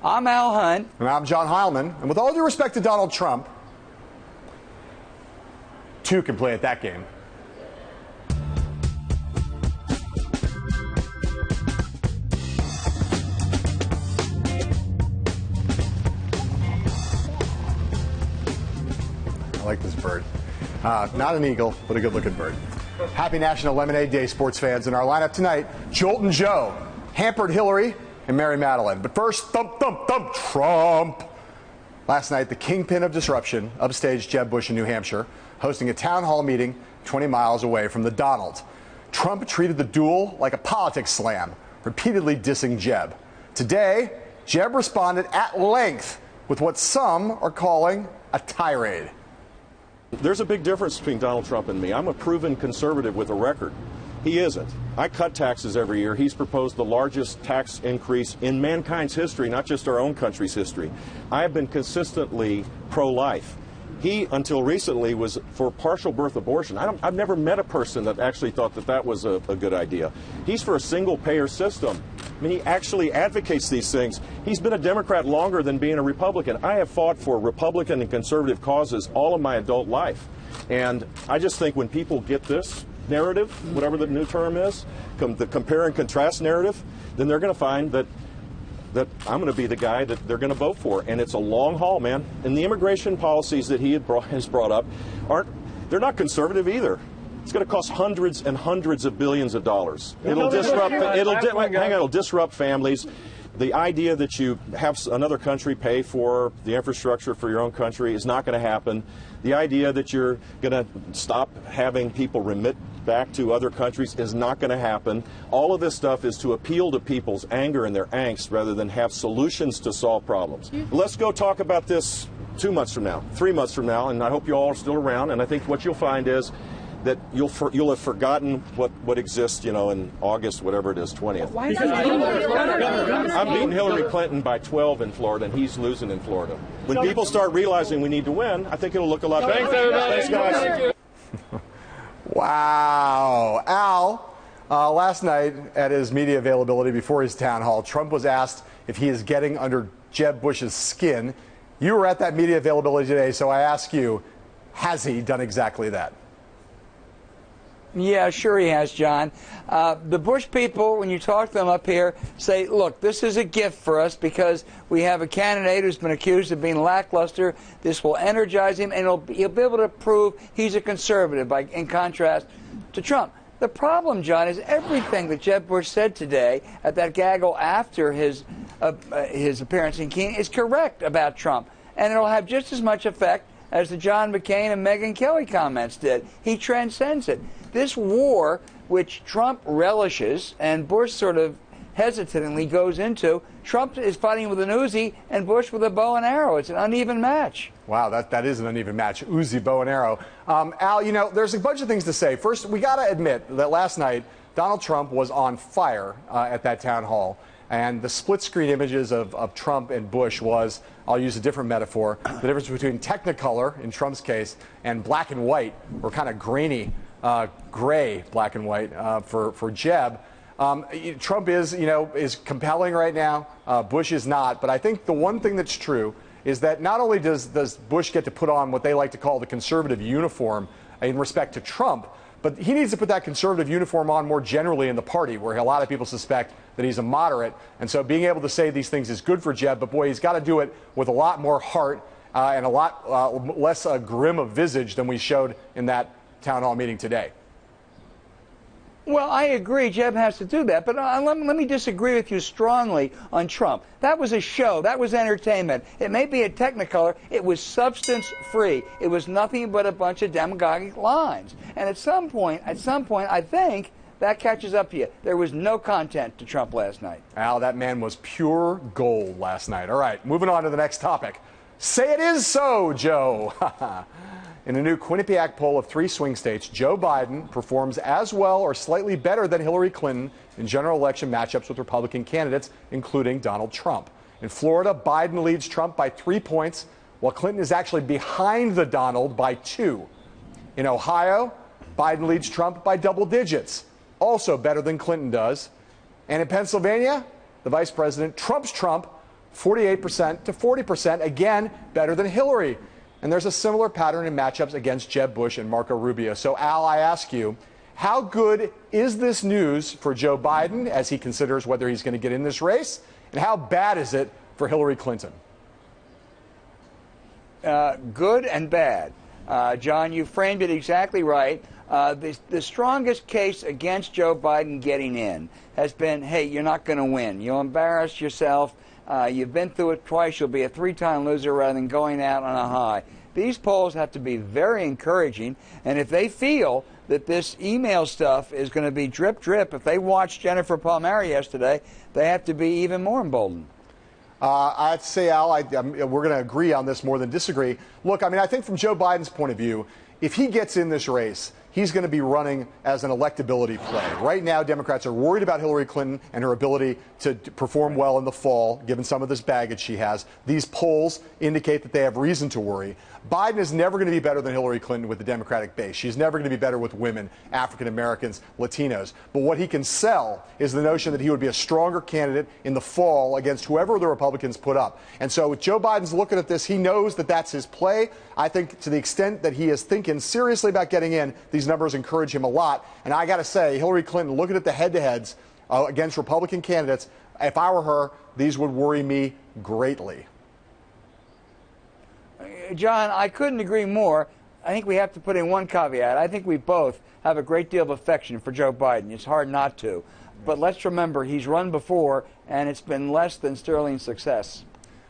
I'm Al Hunt. And I'm John Heilemann. And with all due respect to Donald Trump, two can play at that game. I like this bird. Not an eagle, but a good-looking bird. Happy National Lemonade Day, sports fans. In our lineup tonight, Joltin' Joe, Hampered Hillary, and Mary Matalin. But first, thump, thump, thump, Trump. Last night, the kingpin of disruption upstaged Jeb Bush in New Hampshire, hosting a town hall meeting 20 miles away from the Donald. Trump treated the duel like a politics slam, repeatedly dissing Jeb. Today, Jeb responded at length with what some are calling a tirade. There's a big difference between Donald Trump and me. I'm a proven conservative with a record. He isn't. I cut taxes every year. He's proposed the largest tax increase in mankind's history, not just our own country's history. I have been consistently pro-life. He, until recently, was for partial birth abortion. I've never met a person that actually thought that that was a good idea. He's for a single-payer system. I mean, he actually advocates these things. He's been a Democrat longer than being a Republican. I have fought for Republican and conservative causes all of my adult life. And I just think when people get this narrative, whatever the new term is, the compare and contrast narrative, then they're going to find that I'm going to be the guy that they're going to vote for. And it's a long haul, man. And the immigration policies that he has brought up they're not conservative either. It's going to cost hundreds and hundreds of billions of dollars. It'll disrupt families. The idea that you have another country pay for the infrastructure for your own country is not going to happen. The idea that you're going to stop having people remit back to other countries is not going to happen. All of this stuff is to appeal to people's anger and their angst rather than have solutions to solve problems. Let's go talk about this 2 months from now, 3 months from now, and I hope you all are still around. And I think what you'll find is that you'll have forgotten what exists, in August, whatever it is, 20th. I'm beating Hillary Clinton by 12 in Florida, and he's losing in Florida. When people start realizing we need to win, I think it'll look a lot better. Thanks, everybody. Thanks, guys. Wow. Al, last night at his media availability before his town hall, Trump was asked if he is getting under Jeb Bush's skin. You were at that media availability today, so I ask you, has he done exactly that? Yeah, sure he has, John. The Bush people, when you talk to them up here, say, look, this is a gift for us because we have a candidate who's been accused of being lackluster. This will energize him, and he'll be able to prove he's a conservative, in contrast to Trump. The problem, John, is everything that Jeb Bush said today at that gaggle after his appearance in Keene is correct about Trump, and it'll have just as much effect as the John McCain and Megyn Kelly comments did. He transcends it. This war, which Trump relishes and Bush sort of hesitantly goes into, Trump is fighting with an Uzi and Bush with a bow and arrow. It's an uneven match. Wow, that is an uneven match. Uzi, bow and arrow. Al, there's a bunch of things to say. First, we got to admit that last night Donald Trump was on fire at that town hall. And the split-screen images of Trump and Bush was, I'll use a different metaphor, the difference between Technicolor, in Trump's case, and black and white, or kind of grainy, gray black and white for Jeb. Trump is compelling right now. Bush is not. But I think the one thing that's true is that not only does Bush get to put on what they like to call the conservative uniform in respect to Trump, but he needs to put that conservative uniform on more generally in the party, where a lot of people suspect that he's a moderate. And so being able to say these things is good for Jeb, but boy, he's got to do it with a lot more heart and a lot less grim of visage than we showed in that town hall meeting today. Well, I agree. Jeb has to do that. But let me disagree with you strongly on Trump. That was a show. That was entertainment. It may be a Technicolor. It was substance-free. It was nothing but a bunch of demagogic lines. And at some point, I think that catches up to you. There was no content to Trump last night. Al, that man was pure gold last night. All right, moving on to the next topic. Say it is so, Joe. In a new Quinnipiac poll of 3 swing states, Joe Biden performs as well or slightly better than Hillary Clinton in general election matchups with Republican candidates, including Donald Trump. In Florida, Biden leads Trump by 3 points, while Clinton is actually behind the Donald by 2. In Ohio, Biden leads Trump by double digits, also better than Clinton does. And in Pennsylvania, the vice president trumps Trump 48% to 40%, again, better than Hillary. And there's a similar pattern in matchups against Jeb Bush and Marco Rubio. So, Al, I ask you, how good is this news for Joe Biden as he considers whether he's going to get in this race? And how bad is it for Hillary Clinton? Good and bad. John, you framed it exactly right. The strongest case against Joe Biden getting in has been, hey, you're not going to win. You'll embarrass yourself. You've been through it twice. You'll be a three-time loser rather than going out on a high. These polls have to be very encouraging. And if they feel that this email stuff is going to be drip, drip, if they watched Jennifer Palmieri yesterday, they have to be even more emboldened. I'd say, Al, we're going to agree on this more than disagree. Look, I mean, I think from Joe Biden's point of view, if he gets in this race, he's going to be running as an electability play. Right now, Democrats are worried about Hillary Clinton and her ability to perform well in the fall, given some of this baggage she has. These polls indicate that they have reason to worry. Biden is never going to be better than Hillary Clinton with the Democratic base. She's never going to be better with women, African Americans, Latinos. But what he can sell is the notion that he would be a stronger candidate in the fall against whoever the Republicans put up. And so with Joe Biden's looking at this, he knows that that's his play. I think to the extent that he is thinking seriously about getting in, these numbers encourage him a lot. And I got to say, Hillary Clinton, looking at the head-to-heads against Republican candidates, if I were her, these would worry me greatly. John, I couldn't agree more. I think we have to put in one caveat. I think we both have a great deal of affection for Joe Biden. It's hard not to. But let's remember, he's run before, and it's been less than sterling success.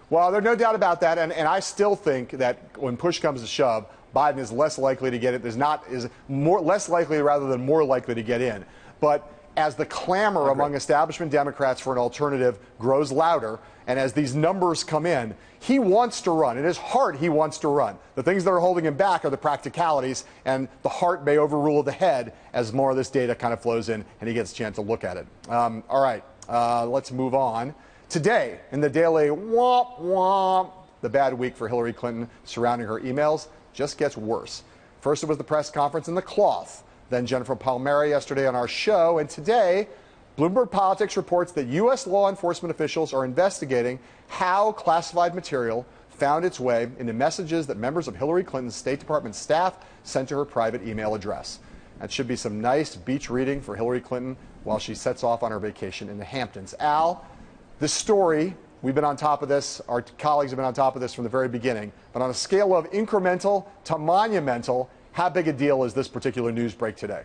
Well, there's no doubt about that. And I still think that when push comes to shove, Biden is less likely to get it. Less likely rather than more likely to get in. But as the clamor among establishment Democrats for an alternative grows louder, and as these numbers come in, he wants to run. In his heart, he wants to run. The things that are holding him back are the practicalities, and the heart may overrule the head as more of this data kind of flows in and he gets a chance to look at it. All right, let's move on. Today, in the daily womp womp, the bad week for Hillary Clinton surrounding her emails just gets worse. First, it was the press conference in the cloth. Then Jennifer Palmieri yesterday on our show. And today, Bloomberg Politics reports that U.S. law enforcement officials are investigating how classified material found its way into messages that members of Hillary Clinton's State Department staff sent to her private email address. That should be some nice beach reading for Hillary Clinton while she sets off on her vacation in the Hamptons. Al, this story, we've been on top of this. Our colleagues have been on top of this from the very beginning. But on a scale of incremental to monumental, how big a deal is this particular news break today?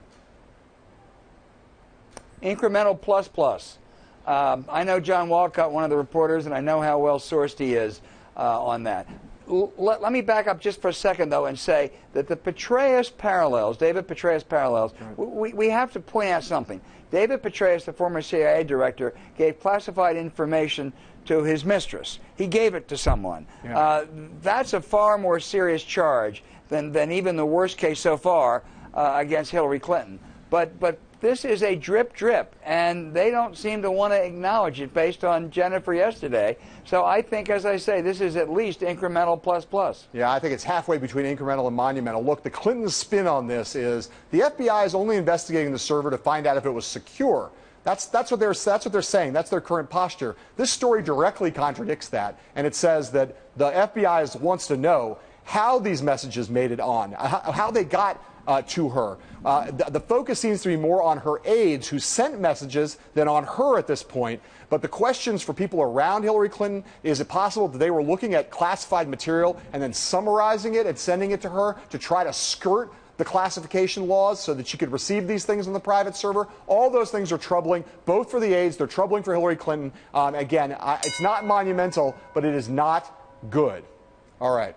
Incremental plus plus. I know John Walcott, one of the reporters, and I know how well sourced he is on that. Let me back up just for a second, though, and say that the Petraeus parallels, David Petraeus parallels, we have to point out something. David Petraeus, the former CIA director, gave classified information to his mistress. He gave it to someone. Yeah. That's a far more serious charge than even the worst case so far against Hillary Clinton. But this is a drip drip, and they don't seem to want to acknowledge it based on Jennifer yesterday. So I think, as I say, this is at least incremental plus plus. Yeah, I think it's halfway between incremental and monumental. Look, the Clinton spin on this is the FBI is only investigating the server to find out if it was secure. That's what they're saying. That's their current posture. This story directly contradicts that, and it says that the FBI wants to know how these messages made it on, how they got to her. The focus seems to be more on her aides who sent messages than on her at this point. But the questions for people around Hillary Clinton, is it possible that they were looking at classified material and then summarizing it and sending it to her to try to skirt the classification laws so that she could receive these things on the private server? All those things are troubling, both for the aides. They're troubling for Hillary Clinton. Again, it's not monumental, but it is not good. All right.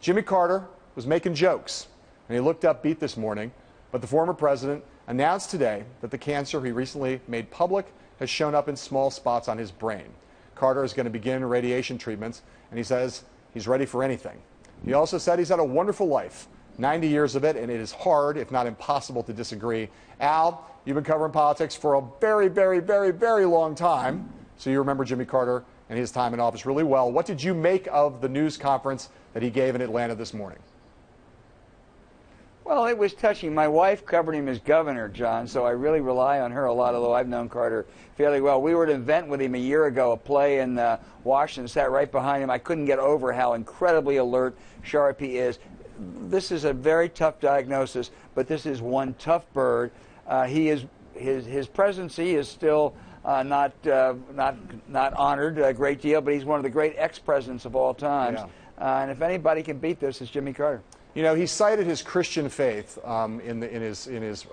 Jimmy Carter was making jokes, and he looked upbeat this morning, but the former president announced today that the cancer he recently made public has shown up in small spots on his brain. Carter is going to begin radiation treatments, and he says he's ready for anything. He also said he's had a wonderful life, 90 years of it, and it is hard, if not impossible, to disagree. Al, you've been covering politics for a very, very, very, very long time, so you remember Jimmy Carter and his time in office really well. What did you make of the news conference that he gave in Atlanta this morning? Well, it was touching. My wife covered him as governor, John, so I really rely on her a lot, although I've known Carter fairly well. We were at an event with him a year ago, a play in Washington, sat right behind him. I couldn't get over how incredibly alert, sharp he is. This is a very tough diagnosis, but this is one tough bird. His presidency is still not honored a great deal, but he's one of the great ex-presidents of all times. Yeah. And if anybody can beat this, it's Jimmy Carter. You know, he cited his Christian faith in his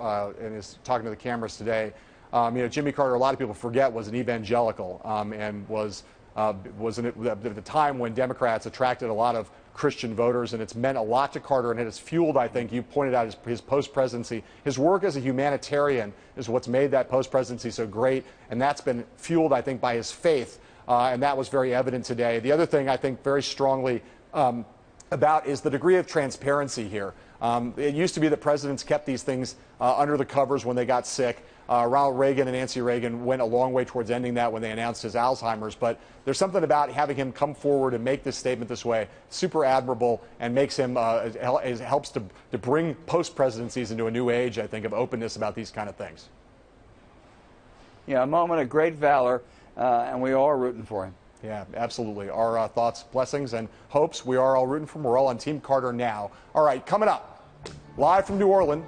talking to the cameras today. You know, Jimmy Carter, a lot of people forget, was an evangelical and was at the time when Democrats attracted a lot of Christian voters, and it's meant a lot to Carter, and it has fueled, I think, you pointed out, his post-presidency. His work as a humanitarian is what's made that post-presidency so great, and that's been fueled, I think, by his faith, and that was very evident today. The other thing I think very strongly about is the degree of transparency here. It used to be that presidents kept these things under the covers when they got sick. Ronald Reagan and Nancy Reagan went a long way towards ending that when they announced his Alzheimer's. But there's something about having him come forward and make this statement this way, super admirable, and makes him helps to bring post-presidencies into a new age, I think, of openness about these kind of things. Yeah, a moment of great valor, and we all are rooting for him. Yeah, absolutely. Our thoughts, blessings, and hopes. We are all rooting for him. We're all on Team Carter now. All right, coming up, live from New Orleans,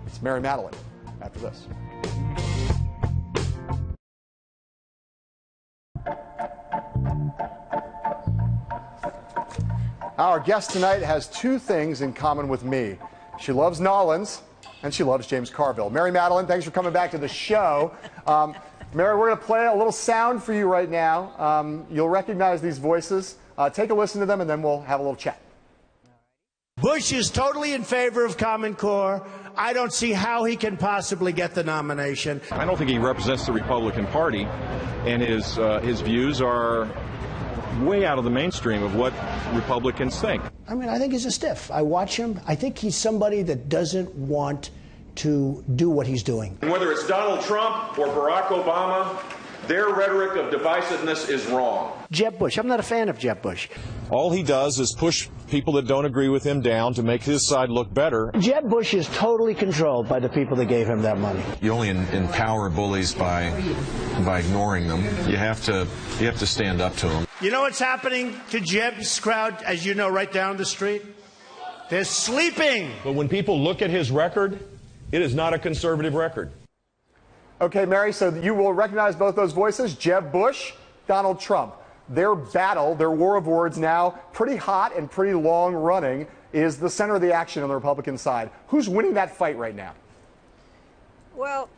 it's Mary Matalin after this. Our guest tonight has two things in common with me. She loves Nolans, and she loves James Carville. Mary Matalin, thanks for coming back to the show. Mary, we're going to play a little sound for you right now. You'll recognize these voices. Take a listen to them, and then we'll have a little chat. Bush is totally in favor of Common Core. I don't see how he can possibly get the nomination. I don't think he represents the Republican Party, and his views are way out of the mainstream of what Republicans think. I mean, I think he's a stiff. I watch him. I think he's somebody that doesn't want to do what he's doing. And whether it's Donald Trump or Barack Obama, their rhetoric of divisiveness is wrong. Jeb Bush. I'm not a fan of Jeb Bush. All he does is push people that don't agree with him down to make his side look better. Jeb Bush is totally controlled by the people that gave him that money. You only empower bullies by ignoring them. You have to stand up to them. You know what's happening to Jeb's crowd, as you know, right down the street? They're sleeping. But when people look at his record, it is not a conservative record. Okay, Mary, so you will recognize both those voices, Jeb Bush, Donald Trump. Their battle, their war of words now, pretty hot and pretty long running, is the center of the action on the Republican side. Who's winning that fight right now? Well,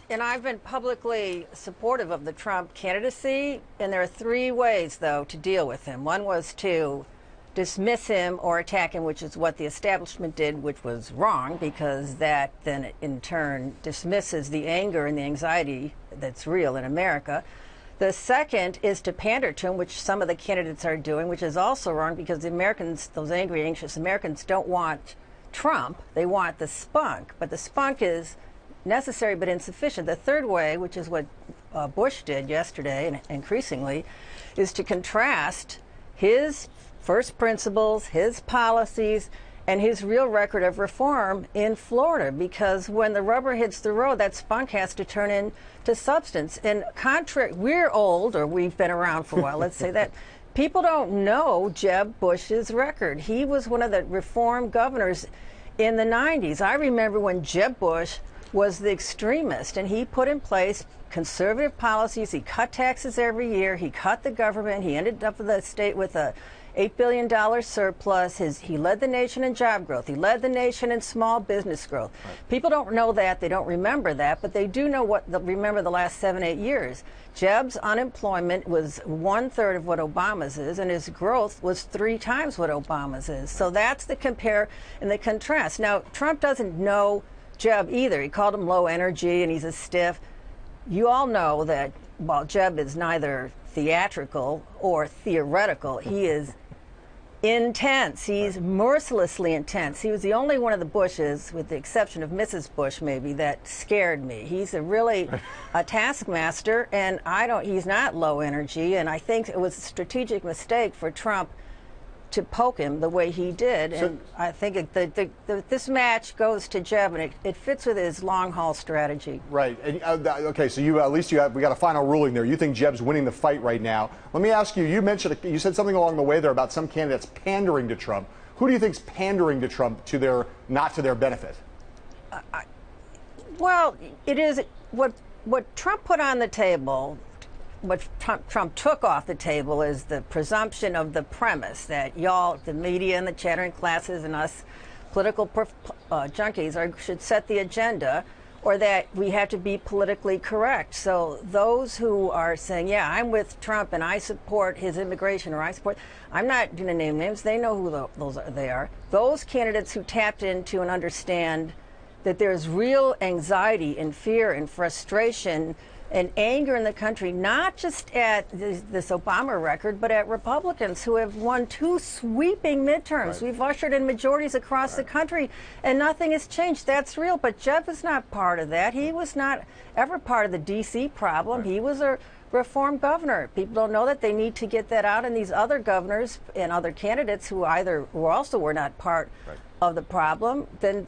and I've been publicly supportive of the Trump candidacy, and there are three ways, though, to deal with him. One was to dismiss him or attack him, which is what the establishment did, which was wrong, because that then in turn dismisses the anger and the anxiety that's real in America. The second is to pander to him, which some of the candidates are doing, which is also wrong, because the Americans, those angry, anxious Americans, don't want Trump. They want the spunk, but the spunk is necessary but insufficient. The third way, which is what Bush did yesterday and increasingly, is to contrast his first principles, his policies, and his real record of reform in Florida, because when the rubber hits the road, that spunk has to turn into substance. And contrary, we're old, or we've been around for a while, let's say that. People don't know Jeb Bush's record. He was one of the reform governors in the 90s. I remember when Jeb Bush was the extremist, and he put in place conservative policies. He cut taxes every year. He cut the government. He ended up with the state with a $8 billion surplus. He led the nation in job growth. He led the nation in small business growth. Right. People don't know that. They don't remember that, but they do know remember the last 7-8 years. Jeb's unemployment was 1/3 of what Obama's is, and his growth was 3 times what Obama's is. So that's the compare and the contrast. Now, Trump doesn't know Jeb either. He called him low energy, and he's a stiff. You all know that while Jeb is neither theatrical or theoretical, he is intense. He's mercilessly intense. He was the only one of the Bushes, with the exception of Mrs. Bush maybe, that scared me. He's a taskmaster, and he's not low energy, and I think it was a strategic mistake for Trump to poke him the way he did. And I think this match goes to Jeb, and it fits with his long-haul strategy. Right. And, okay, so at least we got a final ruling there. You think Jeb's winning the fight right now. Let me ask you, you said something along the way there about some candidates pandering to Trump. Who do you think's pandering to Trump not to their benefit? Well, it is what Trump put on the table. What Trump took off the table is the presumption of the premise that y'all, the media and the chattering classes and us political junkies should set the agenda, or that we have to be politically correct. So those who are saying, yeah, I'm with Trump and I support his immigration, or I'm not going to name names, they know who they are. Those candidates who tapped into and understand that there's real anxiety and fear and frustration and anger in the country, not just at this Obama record, but at Republicans who have won 2 sweeping midterms. Right. We've ushered in majorities across the country, and nothing has changed. That's real. But Jeb is not part of that. He was not ever part of the D.C. problem. Right. He was a reform governor. People don't know that. They need to get that out. And these other governors and other candidates who also were not part of the problem, then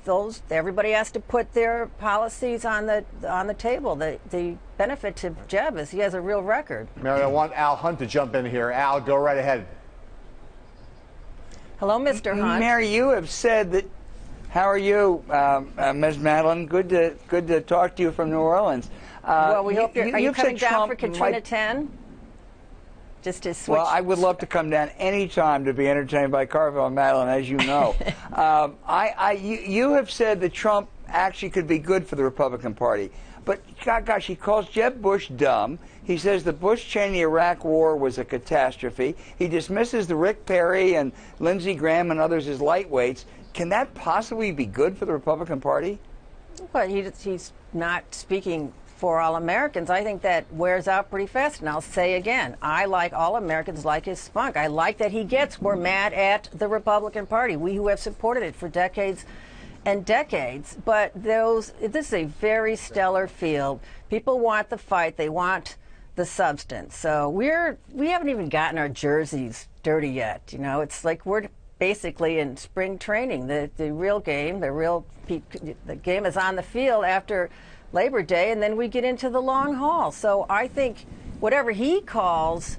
everybody has to put their policies on the table. The benefit to Jeb is he has a real record. Mary, I want Al Hunt to jump in here. Al, go right ahead. Hello, Mr. Hunt. Mary, you have said that. How are you, Ms. Matalin? Good to talk to you from New Orleans. Well, we hope are you coming down for Katrina 10? Just to switch. Well, I would love to come down any time to be entertained by Carville and Matalin, as you know. You have said that Trump actually could be good for the Republican Party. But, gosh, he calls Jeb Bush dumb. He says the Bush-Cheney Iraq War was a catastrophe. He dismisses the Rick Perry and Lindsey Graham and others as lightweights. Can that possibly be good for the Republican Party? Well, he's not speaking for all Americans. I think that wears out pretty fast. And I'll say again, I like all Americans like his spunk. I like that we're mad at the Republican Party, we who have supported it for decades and decades. But this is a very stellar field. People want the fight. They want the substance. So we haven't even gotten our jerseys dirty yet. You know, it's like we're basically in spring training. The real game, the game is on the field after Labor Day, and then we get into the long haul. So I think whatever he calls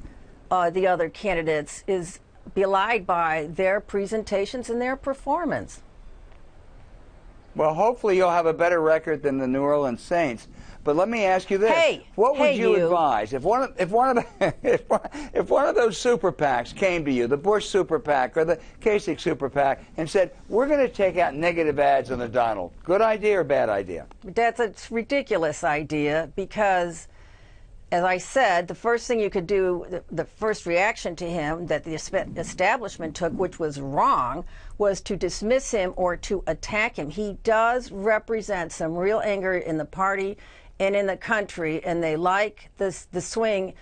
the other candidates is belied by their presentations and their performance. Well, hopefully you'll have a better record than the New Orleans Saints. But let me ask you this: what would you advise if one of those super PACs came to you, the Bush super PAC or the Kasich super PAC, and said, "We're going to take out negative ads on the Donald"? Good idea or bad idea? That's a ridiculous idea because, as I said, the first thing you could do, the first reaction to him that the establishment took, which was wrong, was to dismiss him or to attack him. He does represent some real anger in the party and in the country, and they like the swing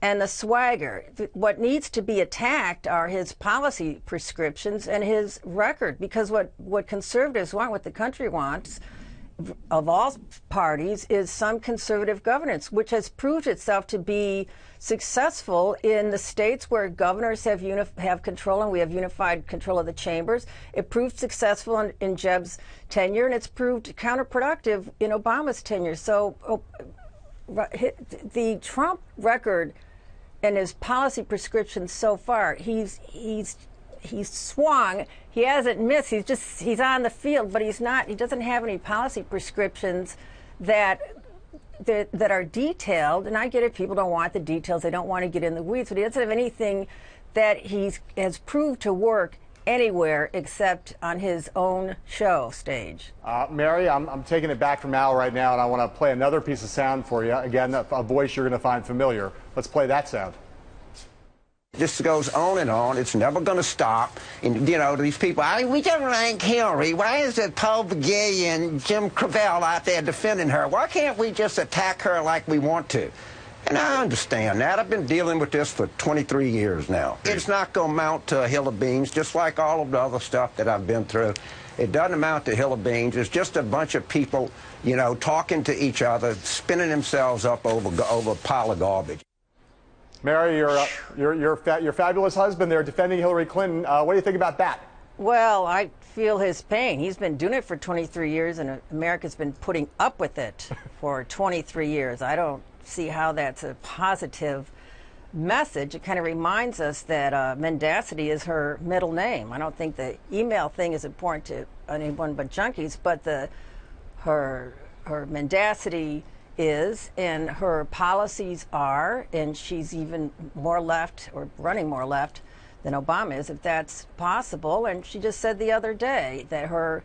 and the swagger. What needs to be attacked are his policy prescriptions and his record, because what conservatives want, what the country wants, of all parties, is some conservative governance, which has proved itself to be successful in the states where governors have control, and we have unified control of the chambers. It proved successful in Jeb's tenure, and it's proved counterproductive in Obama's tenure. So the Trump record and his policy prescriptions so far, he's swung. He hasn't missed. He's on the field, but he doesn't have any policy prescriptions that are detailed. And I get it. People don't want the details. They don't want to get in the weeds. But he doesn't have anything that has proved to work anywhere except on his own show stage. Mary, I'm taking it back from Al right now, and I want to play another piece of sound for you. Again, a voice you're going to find familiar. Let's play that sound. This goes on and on. It's never going to stop. And, you know, these people, we don't like Hillary. Why is it Paul Begay and Jim Cravell out there defending her? Why can't we just attack her like we want to? And I understand that. I've been dealing with this for 23 years now. It's not going to amount to a hill of beans, just like all of the other stuff that I've been through. It doesn't amount to a hill of beans. It's just a bunch of people, you know, talking to each other, spinning themselves up over a pile of garbage. Mary, your fabulous husband there defending Hillary Clinton. What do you think about that? Well, I feel his pain. He's been doing it for 23 years, and America's been putting up with it for 23 years. I don't see how that's a positive message. It kind of reminds us that mendacity is her middle name. I don't think the email thing is important to anyone but junkies, but her mendacity is, and her policies are, and she's even more left, or running more left than Obama is, if that's possible. And she just said the other day that her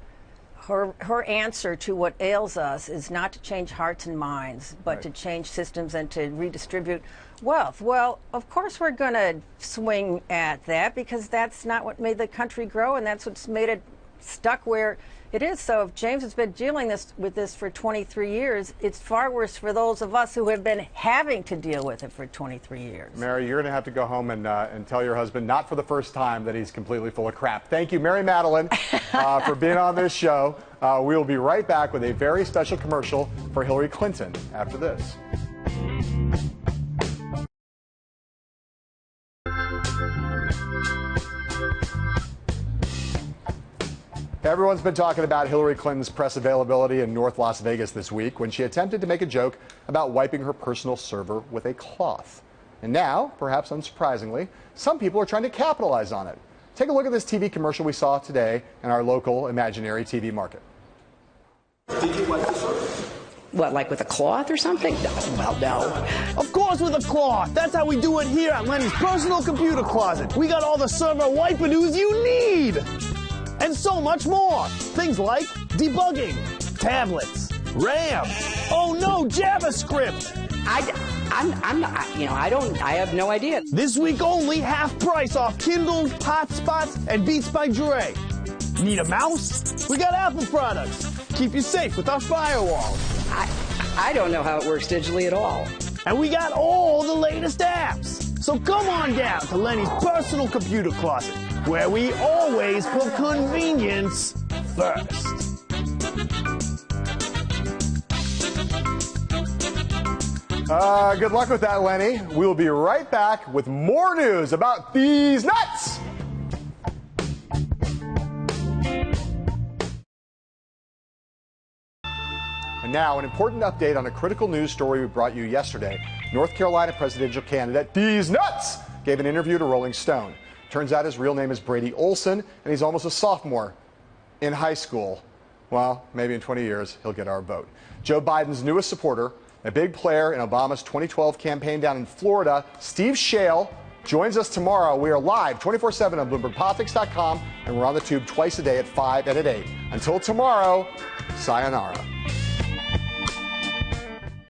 answer to what ails us is not to change hearts and minds, but to change systems and to redistribute wealth. Well, of course we're going to swing at that, because that's not what made the country grow, and that's what's made it stuck where it is. So if James has been dealing with this for 23 years, it's far worse for those of us who have been having to deal with it for 23 years. Mary, you're going to have to go home and tell your husband, not for the first time, that he's completely full of crap. Thank you, Mary Matalin, for being on this show. We will be right back with a very special commercial for Hillary Clinton after this. Everyone's been talking about Hillary Clinton's press availability in North Las Vegas this week when she attempted to make a joke about wiping her personal server with a cloth. And now, perhaps unsurprisingly, some people are trying to capitalize on it. Take a look at this TV commercial we saw today in our local imaginary TV market. Did you wipe the server? What, like with a cloth or something? Well, no. Of course with a cloth. That's how we do it here at Lenny's personal computer closet. We got all the server wipe-a-doos you need. And so much more. Things like debugging, tablets, RAM. Oh no, JavaScript. I have no idea. This week only, half price off Kindle, Hotspots, and Beats by Dre. Need a mouse? We got Apple products. Keep you safe with our firewall. I don't know how it works digitally at all. And we got all the latest apps. So come on down to Lenny's personal computer closet, where we always put convenience first. Good luck with that, Lenny. We'll be right back with more news about these nuts. And now, an important update on a critical news story we brought you yesterday. North Carolina presidential candidate These Nuts gave an interview to Rolling Stone. Turns out his real name is Brady Olson, and he's almost a sophomore in high school. Well, maybe in 20 years, he'll get our vote. Joe Biden's newest supporter, a big player in Obama's 2012 campaign down in Florida, Steve Shale, joins us tomorrow. We are live 24/7 on BloombergPolitics.com, and we're on the tube twice a day at 5 and at 8. Until tomorrow, sayonara.